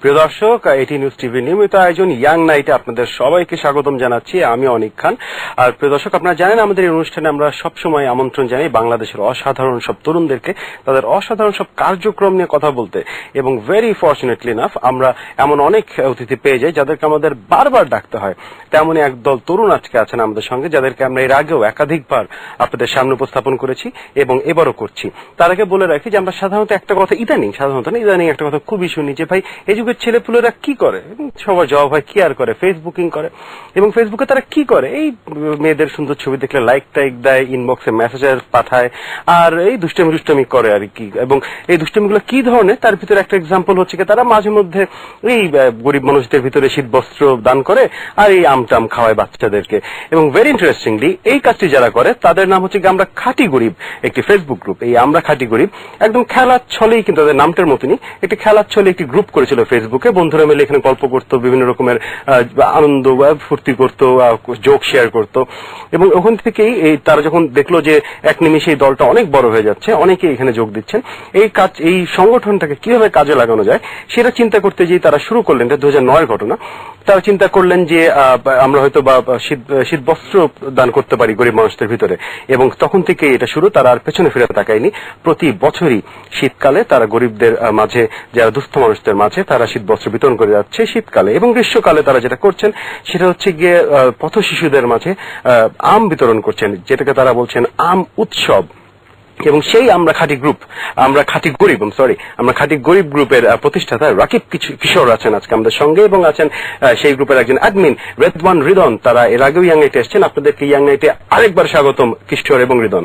প্রিয় দর্শক, এটি নিউজ টিভি নিয়মিত আয়োজন ইয়াং নাইটে আপনাদের সবাইকে স্বাগতম জানাচ্ছি। আমি অনিক খান। আর প্রিয় দর্শক, আপনারা জানেন আমাদের এই অনুষ্ঠানে আমরা সবসময় আমন্ত্রণ জানাই বাংলাদেশের অসাধারণ সব তরুণদেরকে তাদের অসাধারণ সব কার্যক্রম নিয়ে কথা বলতে। এবং ভেরি ফর্চুনেটলি ইনাফ আমরা এমন অনেক অতিথি পেয়ে যাই যাদেরকে আমাদের বারবার ডাকতে হয়। তেমনই একদল তরুণ আজকে আছেন আমাদের সঙ্গে, যাদেরকে আমরা এর আগেও একাধিকবার আপনাদের সামনে উপস্থাপন করেছি এবং এবারও করছি। তার আগে বলে রাখি যে আমরা সাধারণত একটা কথা ইদানিং একটা কথা খুবই শুনি যে ভাই এই যুগের ছেলেপুলেরা কি করে, সবার জবাব হয় কি আর করে, ফেসবুকিং করে। এবং ফেসবুকে তারা কি করে, এই মেয়েদের সুন্দর ছবি দেখলে লাইক টাইক দেয়, ইনবক্সে মেসেজ পাঠায়, আর এই দুষ্টামি করে আর কি। এবং এই দুষ্টামিগুলো কি ধরনের, তার ভিতরে একটা এক্সাম্পল হচ্ছে কি তারা মাঝে মধ্যে এই গরিব মানুষদের ভিতরে শীত বস্ত্র দান করে আর এই আমটাম খাওয়ায় বাচ্চাদেরকে। এবং ভেরি ইন্টারেস্টিংলি এই কাজটি যারা করে তাদের নাম হচ্ছে কি আমরা খাঁটি গরিব, একটি ফেসবুক গ্রুপ। এই আমরা খাঁটি গরিব একদম খেলার ছলেই, কিন্তু তাদের নামটার মতনই একটি খেলার ছলে একটি গ্রুপ করেছিল ফেসবুকে। বন্ধুরা মিলে এখানে গল্প করতো, বিভিন্ন রকমের আনন্দ ফুর্তি করতো, জোক শেয়ার করতো। এবং ওখান থেকেই তারা যখন দেখলো যে এক নিমিষে এই দলটা অনেক বড় হয়ে যাচ্ছে, অনেকেই এখানে যোগ দিচ্ছেন, এই সংগঠনটাকে কিভাবে কাজে লাগানো যায় সেটা চিন্তা করতে গিয়ে তারা শুরু করলেন। 2009 ঘটনা। তারা চিন্তা করলেন যে আমরা হয়তো বা শীত বস্ত্র দান করতে পারি গরিব মানুষদের ভিতরে। এবং তখন থেকে এটা শুরু, তারা আর পেছনে ফিরে তাকায়নি। প্রতি বছরই শীতকালে তারা গরিবদের মাঝে, যারা দুস্থ মানুষদের মাঝে তারা শীত বস্ত্র বিতরণ করে যাচ্ছে শীতকালে। এবং গ্রীষ্মকালে তারা যেটা করছেন সেটা হচ্ছে গিয়ে পথ শিশুদের মাঝে আম বিতরণ করছেন, যেটাকে তারা বলছেন আম উৎসব। এবং সেই আমরা খাঁটি গরিব গ্রুপের প্রতিষ্ঠাতা রাকিব কিশোর আছেন আজকে আমাদের সঙ্গে, এবং আছেন সেই গ্রুপের একজন অ্যাডমিন রেদওয়ান রিদন। তারা এর আগেও ইয়াং নাইটে এসেছেন। আপনাদেরকে ইয়াং নাইটে আরেকবার স্বাগতম কিশোর এবং রিদন।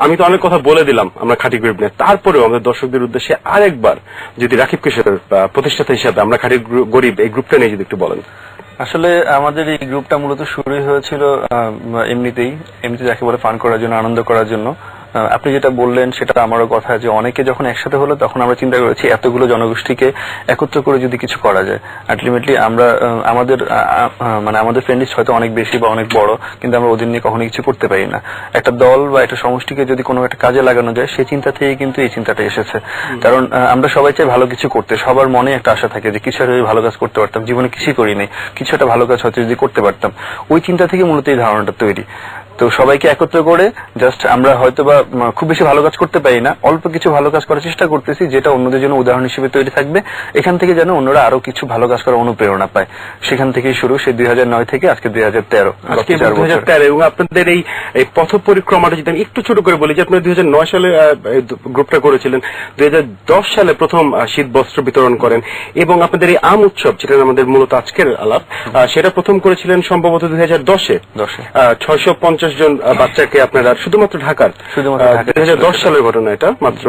আমি তো অনেক কথা বলে দিলাম আমরা খাঁটি গরিব নিয়ে, তারপরেও আমাদের দর্শকদের উদ্দেশ্যে আরেকবার যদি রাকিব কিশোরের প্রতিষ্ঠাতা হিসাবে আমরা খাঁটি গরিব এই গ্রুপটা নিয়ে যদি একটু বলেন। আসলে আমাদের এই গ্রুপটা মূলত শুরু হয়েছিল এমনিতে যাকে বলে ফান করার জন্য, আনন্দ করার জন্য। আপনি যেটা বললেন সেটা আমারও কথা, যে অনেকে যখন একসাথে হলো তখন আমরা চিন্তা করেছি এতগুলো জনগোষ্ঠীকে একত্র করে যদি কিছু করা যায়। আলটিমেটলি আমরা আমাদের ফ্রেন্ড লিস্ট হয়তো অনেক বেশি বা অনেক বড়, কিন্তু আমরা ওদের নিয়ে কখনো কিছু করতে পারি না। একটা দল বা একটা সমষ্টিকে যদি কোনো একটা কাজে লাগানো যায়, সেই চিন্তা থেকে কিন্তু এই চিন্তাটা এসেছে। কারণ আমরা সবাই চাই ভালো কিছু করতে, সবার মনে একটা আশা থাকে যে কিছু একটা ভালো কাজ করতে পারতাম, জীবনে কিছুই করিনি, কিছু একটা ভালো কাজ হয়তো যদি করতে পারতাম। ওই চিন্তা থেকে মূলত এই ধারণাটা তৈরি। তো সবাইকে একত্র করে জাস্ট আমরা হয়তো বা খুব বেশি ভালো কাজ করতে পারি না, অল্প কিছু ভালো কাজ করার চেষ্টা করতেছি, যেটা অন্যদের জন্য উদাহরণ হিসেবে তৈরি থাকবে। এখান থেকে যেন অন্যরা আরো কিছু ভালো কাজ করার অনুপ্রেরণা পায়। সেখান থেকেই শুরু, সেই 2009 থেকে আজকে 2013। এবং আপনাদের এই পথ পরিক্রমাটা যদি আমি একটু ছোট করে বলি, যে আপনারা 2009 সালে গ্রুপটা করেছিলেন, 2010 সালে প্রথম শীত বস্ত্র বিতরণ করেন। এবং আপনাদের এই আম উৎসব, যেটা আমাদের মূলত আজকের আলাপ, সেটা প্রথম করেছিলেন সম্ভবত 2010-এ। 650 জন বাচ্চাকে আপনারা শুধুমাত্র ঢাকার 2010 সালের ঘটনা, এটা মাত্র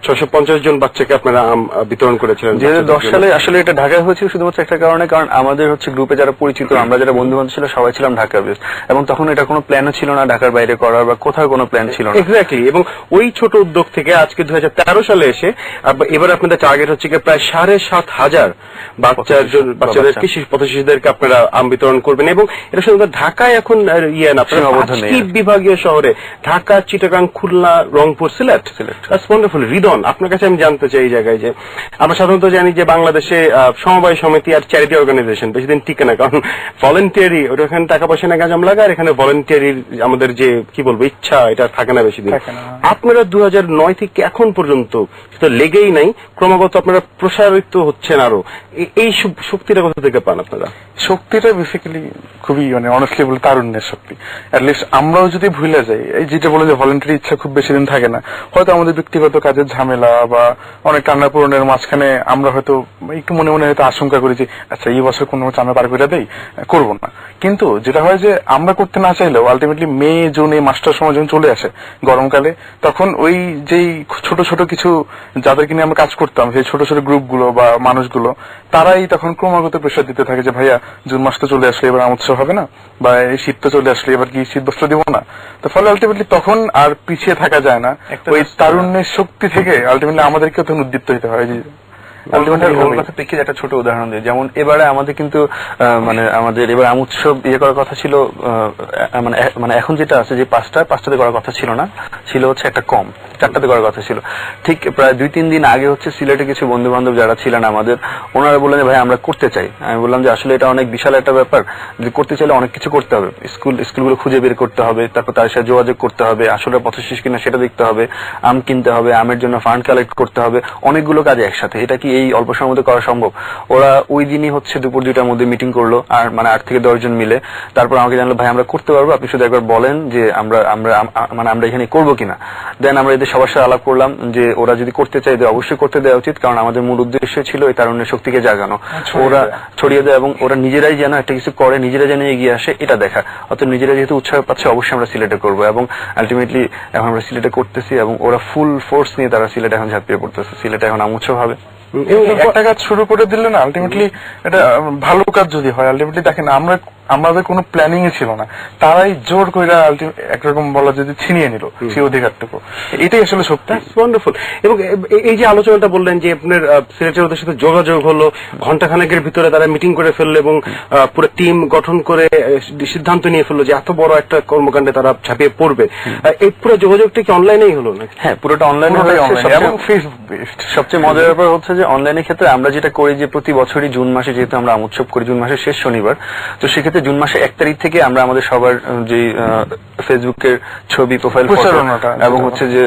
650 জন বাচ্চাকে আপনারা আম বিতরণ করেছিলেন 2010 সালে। আসলে এটা ঢাকায় হয়েছিল শুধুমাত্র একটা কারণে, কারণ আমাদের গ্রুপে যারা পরিচিত, আমরা যারা বন্ধু বান্ধব ছিল সবাই ছিলাম ঢাকা বেস, এবং তখন এটা কোনো প্ল্যানও ছিল না ঢাকার বাইরে করার, বা কোথাও কোনো প্ল্যান ছিল না। এক্স্যাক্টলি। এবং ওই ছোট উদ্যোগ থেকে আজকে 2013 সালে এসে এবার আপনাদের টার্গেট হচ্ছে প্রায় 7,500 বাচ্চাদেরকে, পথ শিশুদেরকে আপনারা আম বিতরণ করবেন। এবং এটা শুধু ঢাকায় এখন ইয়ে না, বিভাগীয় শহরে ঢাকা, চিটাগাং, খুলনা, রংপুর, সিলেট। ওয়ান্ডারফুল। রিদন, আপনার কাছে আমি জানতে চাই এই জায়গায়, যে আমরা সাধারণত জানি যে বাংলাদেশে সমবায় সমিতি আর চ্যারিটি অর্গানাইজেশন বেশিদিন টিকে না, কারণ ভলেন্টিয়ারি, ওখানে টাকা পয়সা না গাজাম লাগা, আর এখানে ভলেন্টিয়ারির আমাদের যে কি বলবো ইচ্ছা, এটা থাকে না বেশি দিন। আপনারা 2009 থেকে এখন পর্যন্ত লেগেই নাই, ক্রমাগত আপনারা প্রসারিত হচ্ছেন আরো। এই শক্তিটা কোথা থেকে পান আপনারা? শক্তিটা বেসিক্যালি খুবই অনেস্টলি বলে তারুণ্যের শক্তি। অ্যাটলিস্ট আমরাও যদি ভুলে যাই, এই যেটা বলে যে ভলেন্টারি ইচ্ছা খুব বেশি দিন থাকে না, হয়তো আমাদের ব্যক্তিগত কাজের ঝামেলা বা অনেক টান্না পূরণের মাঝখানে আমরা হয়তো একটু মনে মনে হয়তো আশঙ্কা করি যে আচ্ছা এই বছর কোনো চাঁদা পার করে দেই, করবো না। কিন্তু যেটা হয় যে আমরা করতে না চাইলেও আলটিমেটলি মে, জুন, এই মাসটার সময় যখন চলে আসে গরমকালে, তখন ওই যেই ছোট ছোট কিছু যাদেরকে নিয়ে আমরা কাজ করতাম, সেই ছোট ছোট গ্রুপগুলো বা মানুষগুলো, তারাই তখন ক্রমাগত প্রেশার দিতে থাকে যে ভাইয়া জুন মাস তো চলে আসলে এবার আম উৎসব হবে না, বা এই শীত তো চলে আসলে এবার কি শীত বস্ত্র দিব না। তো ফলে আলটিমেটলি তখন আর পিছিয়ে থাকা যায় না, ওই তারুণ্যের শক্তি থেকে আলটিমেটলি আমাদেরকে তখন উদ্দীপ্ত হতে হয়। ওর কথা প্রেক্ষিতে একটা ছোট উদাহরণ দিই, যেমন এবারে আমাদের কিন্তু মানে আমাদের এবার আমোৎসব করার কথা ছিল, মানে এখন যেটা আছে যে 5টাতে করার কথা ছিল না, ছিল হচ্ছে একটা কম 4টাতে করার কথা ছিল। ঠিক প্রায় 2-3 দিন আগে হচ্ছে সিলেটে কিছু বন্ধু বান্ধব যারা ছিলেন আমাদের, ওনারা বললেন ভাই আমরা করতে চাই। আমি বললাম যে আসলে এটা অনেক বিশাল একটা ব্যাপার, যে করতে চাইলে অনেক কিছু করতে হবে, স্কুলগুলো খুঁজে বের করতে হবে, তারপর তার সাথে যোগাযোগ করতে হবে, আসলে পথশিস কিনা সেটা দেখতে হবে, আম কিনতে হবে, আমের জন্য ফান্ড কালেক্ট করতে হবে, অনেকগুলো কাজ একসাথে। এটা কি এই অল্প সময়ের মধ্যে করা সম্ভব? ওরা ওই দিনই হচ্ছে দুপুর 2টার মধ্যে মিটিং করলো, আর মানে 8 থেকে 10 জন মিলে। তারপর আমাকে জানলো ভাই আমরা করতে পারবো, আপনি শুধু একবার বলেন যে আমরা এখানে করবো কিনা। দেন আমরা এদের সবার সাথে আলাপ করলাম যে ওরা যদি করতে চাই অবশ্যই করতে দেওয়া উচিত, কারণ আমাদের মূল উদ্দেশ্য ছিল এই তারুণ্যের শক্তিকে জাগানো, ওরা ছড়িয়ে দেয় এবং ওরা নিজেরাই যেন একটা কিছু করে, নিজেরা যেন এগিয়ে আসে এটা দেখা। অর্থাৎ নিজেরা যেহেতু উৎসাহ পাচ্ছে অবশ্যই আমরা সিলেটে করবো, এবং আলটিমেটলি এখন আমরা সিলেটে করতেছি এবং ওরা ফুল ফোর্স নিয়ে তারা সিলেটে এখন ঝাঁপিয়ে পড়তেছে। সিলেটে এখন আমোৎসব হবে। একটা কাজ শুরু করে দিলে না আলটিমেটলি এটা ভালো কাজ যদি হয়, আলটিমেটলি দেখেন আমাদের কোনো প্ল্যানিং এ ছিল না, তারাই জোর করে একরকম বলা যদি ছিনিয়ে নিল সেই অধিকারটুকু। এটাই আসলে সত্যি ওয়ান্ডারফুল। এবং এই যে আলোচনাটা বললেন যে আপনার সিলেটের ওদের সাথে যোগাযোগ হলো, ঘন্টাখানেকের ভিতরে তারা মিটিং করে ফেললো এবং পুরো টিম গঠন করে সিদ্ধান্ত নিয়ে ফেললো যে এত বড় একটা কর্মকাণ্ডে তারা ঝাঁপিয়ে পড়বে। এই পুরো যোগাযোগটা কি অনলাইনেই হলো না? হ্যাঁ, পুরোটা অনলাইনে এবং ফেসবুক বেসড। সবচেয়ে মজার ব্যাপার হচ্ছে যে অনলাইনের ক্ষেত্রে আমরা যেটা করি যে প্রতি বছরই জুন মাসে, যেহেতু আমরা আমোৎসব করি জুন মাসের শেষ শনিবার, তো সেক্ষেত্রে জুন মাসের 1 তারিখ থেকে আমরা আমাদের সবার যে ফেসবুকের ছবি, প্রোফাইল ফটো এবং হচ্ছে যে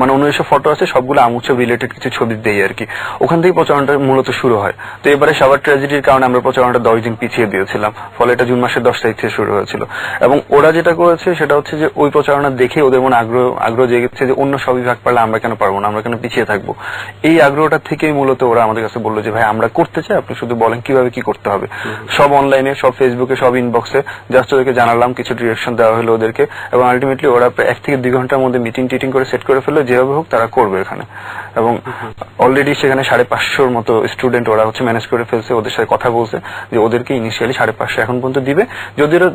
মানে 1900 ফটো আছে, সবগুলো আমোৎসব রিলেটেড কিছু ছবি দেই আর কি। ওখান থেকে প্রচারণাটা মূলত শুরু হয়। তো এবারে সবার ট্র্যাজেডির কারণে আমরা প্রচারণাটা 10 দিন পিছিয়ে দিয়েছিলাম, ফলে এটা জুন মাসের 10 তারিখ থেকে শুরু হয়েছিল। এবং ওরা যেটা করেছে সেটা হচ্ছে যে ওই প্রচারণা দেখে ওদের মনে আগ্রহ জেগেছে যে অন্য সব বিভাগ পারলে আমরা কেন পারবো না, আমরা কেন পিছিয়ে থাকবো। এই আগ্রহটা থেকেই মূলত ওরা আমাদের কাছে বললো যে ভাই আমরা করতে চাই, আপনি শুধু বলেন কিভাবে কি করতে হবে। সব অনলাইনে, সব ফেসবুকে, সব ইনবক্সে জাস্ট ওদেরকে জানালাম, কিছু ডিরেকশন দেওয়া হলো ওদেরকে, এবং আলটিমেটলি ওরা প্রায় 1 থেকে 2 ঘন্টার মধ্যে মিটিং করে সেট করে ফেললো যেভাবে হোক তারা করবে এখানে। এবং অলরেডি সেখানে 550-র মতো স্টুডেন্ট ওরা হচ্ছে ম্যানেজ করে ফেলছে, ওদের সাথে কথা বলছে যে ওদেরকে ইনিশিয়ালি 550 এখন পর্যন্ত দিবে,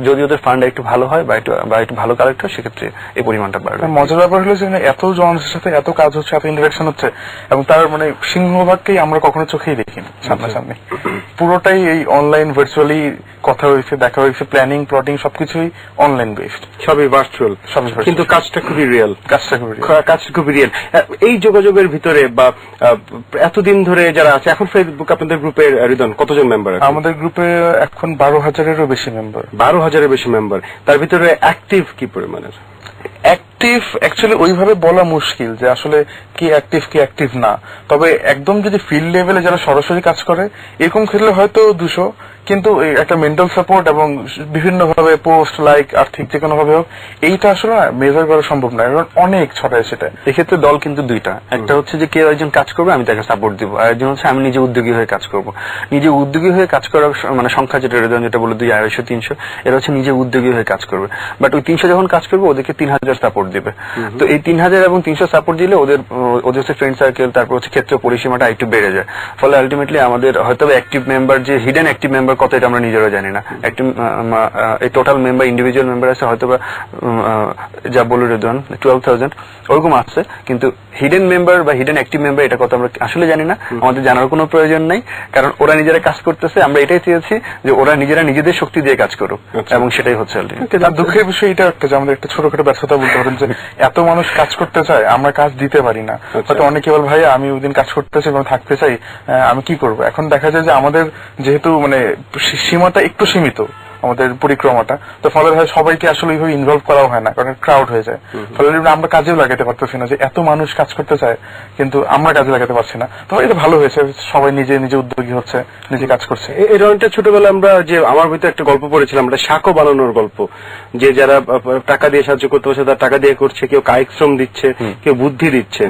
যদি ওদের ফান্ড একটু ভালো হয় বা একটু ভালো কালেক্ট হয়, সেক্ষেত্রে এই পরিমাণটা বাড়বে। মজার ব্যাপার হলো যে এত জনের সাথে এত কাজ হচ্ছে, এত ইন্টারাকশন হচ্ছে, এবং তার মানে সিংহভাগকেই আমরা কখনো চোখেই দেখিনি সামনাসামনি। পুরোটাই এই অনলাইন ভার্চুয়ালি কথা হয়েছে, দেখা হয়েছে, প্ল্যানিং প্লটিং সবকিছুই অনলাইন বেসড, সবই ভার্চুয়াল, কিন্তু কাজটা খুবই রিয়েল। কাজটা খুবই রিয়েল। এই যোগাযোগের ভিতরে বা এতদিন ধরে যারা আছে, এখন ফেসবুক আপনাদের গ্রুপের রিদন কতজন মেম্বার? আমাদের গ্রুপে এখন 12,000-এরও বেশি মেম্বার। 12,000-এর বেশি মেম্বার। তার ভিতরে অ্যাক্টিভ কি পরিমাণের? অ্যাক্টিভ অ্যাকচুয়ালি ওইভাবে বলা মুশকিল যে আসলে কি অ্যাক্টিভ না। তবে একদম যদি ফিল্ড লেভেলে যারা সরাসরি কাজ করে এরকম ক্ষেত্রে হয়তো 200, কিন্তু একটা মেন্টাল সাপোর্ট এবং বিভিন্ন ভাবে পোস্ট, লাইক, আর্থিক যে কোনো ভাবে হোক, এইটা আসলে মেজার করা সম্ভব নয়, কারণ অনেক ছড়ায় সেটা। এক্ষেত্রে দল কিন্তু দুইটা, একটা হচ্ছে যে কেউ একজন কাজ করবে আমি তাকে সাপোর্ট দিব, আর একজন হচ্ছে আমি নিজে উদ্যোগী হয়ে কাজ করব। নিজে উদ্যোগী হয়ে কাজ করার মানে সংখ্যা যেটা বলে 200, 250, 300, এরা হচ্ছে নিজে উদ্যোগী হয়ে কাজ করবে। বাট ওই 300 যখন কাজ করবে ওদেরকে 3000 সাপোর্ট দিবে। তো এই 3000 এবং 300 সাপোর্ট দিলে ওদের হচ্ছে ফ্রেন্ড সার্কেল, তারপর হচ্ছে ক্ষেত্র পরিসীমাটা একটু বেড়ে যায়। ফলে আলটিমেটলি আমাদের হয়তো অ্যাক্টিভ মেম্বার, যে হিডেন অ্যাক্টিভ মেম্বার কত এটা আমরা নিজেরা জানি না। এই টোটাল মেম্বার, ইন্ডিভিজুয়াল মেম্বার আছে হয়তো বা যা বলে রেদওয়ান 12,000 ওরকম আছে, কিন্তু হিডেন মেম্বার বা হিডেন অ্যাক্টিভ মেম্বার এটা কত আমরা আসলে জানি না। আমাদের জানার কোনো প্রয়োজন নাই, কারণ ওরা নিজেরা কাজ করতেছে। আমরা এটাই চেয়েছি যে ওরা নিজেরা নিজেদের শক্তি দিয়ে কাজ করুক, এবং সেটাই হচ্ছে দুঃখের বিষয় এটা একটা যে আমাদের একটা ছোটখাটো ব্যর্থতা বলতে পারেন যে এত মানুষ কাজ করতে চায়, আমরা কাজ দিতে পারি না। হয়তো অনেকে বল ভাই আমি ওই দিন কাজ করতে চাই এবং থাকতে চাই, আমি কি করবো। এখন দেখা যায় যে আমাদের যেহেতু মানে সীমাটা একটু সীমিত, আমাদের পরিক্রমাটা, তো ফলে সবাইকে আসলে ওইভাবে ইনভলভ করাও হয় না, কারণ ক্রাউড হয়ে যায়। ফলে আমরা কাজেও লাগাতে পারতেছি না, যে এত মানুষ কাজ করতে চায় কিন্তু আমরা কাজে লাগাতে পারছি না। তো এটা ভালো হয়েছে, সবাই নিজে উদ্যোগী হচ্ছে, নিজে কাজ করছে। এই ধরনের ছোটবেলা আমরা যে আমার ভিতরে একটা গল্প পড়েছিলাম, একটা শাকও বানানোর গল্প, যে যারা টাকা দিয়ে সাহায্য করতে পারছে তারা টাকা দিয়ে করছে, কেউ কায়িক শ্রম দিচ্ছে, কেউ বুদ্ধি দিচ্ছে।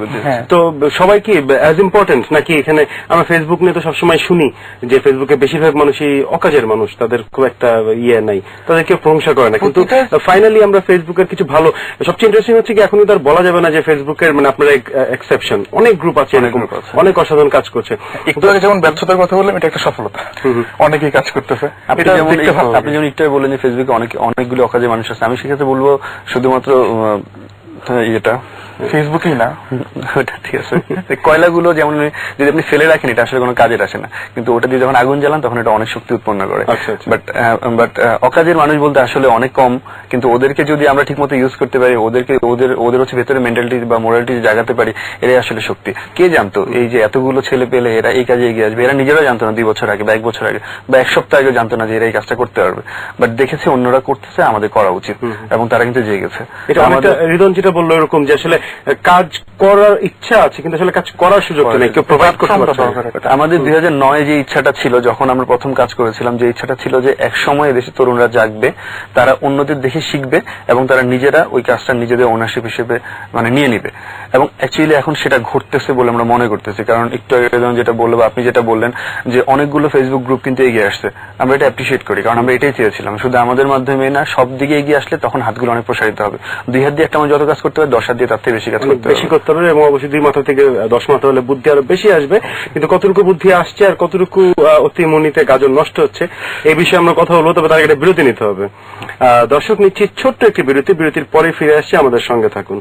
তো সবাই কি অ্যাজ ইম্পর্টেন্ট নাকি? এখানে আমরা ফেসবুক নিয়ে তো সবসময় শুনি যে ফেসবুকে বেশিরভাগ মানুষই অকাজের মানুষ, তাদের খুব একটা নাই, তাদেরকে প্রশংসা করে না। কিন্তু ফাইনালি আমরা ফেসবুকের কিছু ভালো, সবচেয়ে ইন্টারেস্টিং হচ্ছে কি এখন তার বলা যাবে না যে ফেসবুকের মানে আপনার এক্সেপশন, অনেক গ্রুপ আছে, অনেক অসাধারণ কাজ করছে। একটু আগে যেমন ব্যর্থতার কথা বললাম, এটা একটা সফলতা, অনেকেই কাজ করতেছে। আপনি যেমন একটু বলেন যে ফেসবুকে অনেকগুলো অকাজের মানুষ আছে, আমি সেক্ষেত্রে বলবো শুধুমাত্র এটা ফেসবুকেই না, ওটা ঠিক আছে। কয়লাগুলো যেমন যদি আপনি ফেলে রাখেন এটা আসলে কোনো কাজের আসে না, কিন্তু ওটা দিয়ে যখন আগুন জ্বালান তখন এটা অনেক শক্তি উৎপন্ন করে। বাট অকাজের মানুষ বলতে আসলে অনেক কম, কিন্তু ওদেরকে যদি আমরা ঠিক মতো ইউজ করতে পারি, ওদের হচ্ছে ভেতরে মেন্টালিটি বা মোরালিটি জাগাতে পারি, এরাই আসলে শক্তি। কে জানতো এই যে এতগুলো ছেলে পেলে এরা এই কাজে এগিয়ে আসবে? এরা নিজেরাও জানতো না 2 বছর আগে বা 1 বছর আগে বা 1 সপ্তাহ আগে জানতো না যে এরা এই কাজটা করতে পারবে, বাট দেখেছে অন্যরা করতেছে, আমাদের করা উচিত, এবং তারা কিন্তু জেগেছে। এটা আমাদের রিদন যেটা বললো এরকম যে আসলে কাজ করার ইচ্ছা আছে কিন্তু আসলে কাজ করার সুযোগ নেই, কেউ প্রোভাইড করতে পারছে। আমাদের 2009 যে ইচ্ছাটা ছিল, যখন আমরা প্রথম কাজ করেছিলাম, যে ইচ্ছাটা ছিল যে এক সময় দেশের তরুণরা জাগবে, তারা অন্যদের দেখে শিখবে এবং তারা নিজেরা ওই কাজটা নিজেদের ওনারশিপ হিসেবে মানে নিয়ে নিবে, এবং অ্যাকচুয়ালি এখন সেটা ঘটতেছে বলে আমরা মনে করতেছি। কারণ একটু আগে যেটা বললো বা আপনি যেটা বললেন যে অনেকগুলো ফেসবুক গ্রুপ কিন্তু এগিয়ে আসছে, আমরা এটা অ্যাপ্রিশিয়েট করি, কারণ আমরা এটাই চেয়েছিলাম। শুধু আমাদের মাধ্যমে না, সব দিকে এগিয়ে আসলে তখন হাতগুলো অনেক প্রসারিত হবে। 2 হাত দিয়ে একটা মানুষ যত কাজ করতে পারে 10 হাত দিয়ে তার থেকে বেশি কাজ করতে হবে, এবং অবশ্যই 2 মাথা থেকে 10 মাথা হলে বুদ্ধি আরো বেশি আসবে। কিন্তু কতটুকু বুদ্ধি আসছে আর কতটুকু অতি মনিতে গাজর নষ্ট হচ্ছে এই বিষয়ে আমরা কথা বলবো, তবে তার আগে বিরতি নিতে হবে। দর্শক, নিচ্ছি ছোট্ট একটি বিরতির পরে ফিরে আসছি, আমাদের সঙ্গে থাকুন।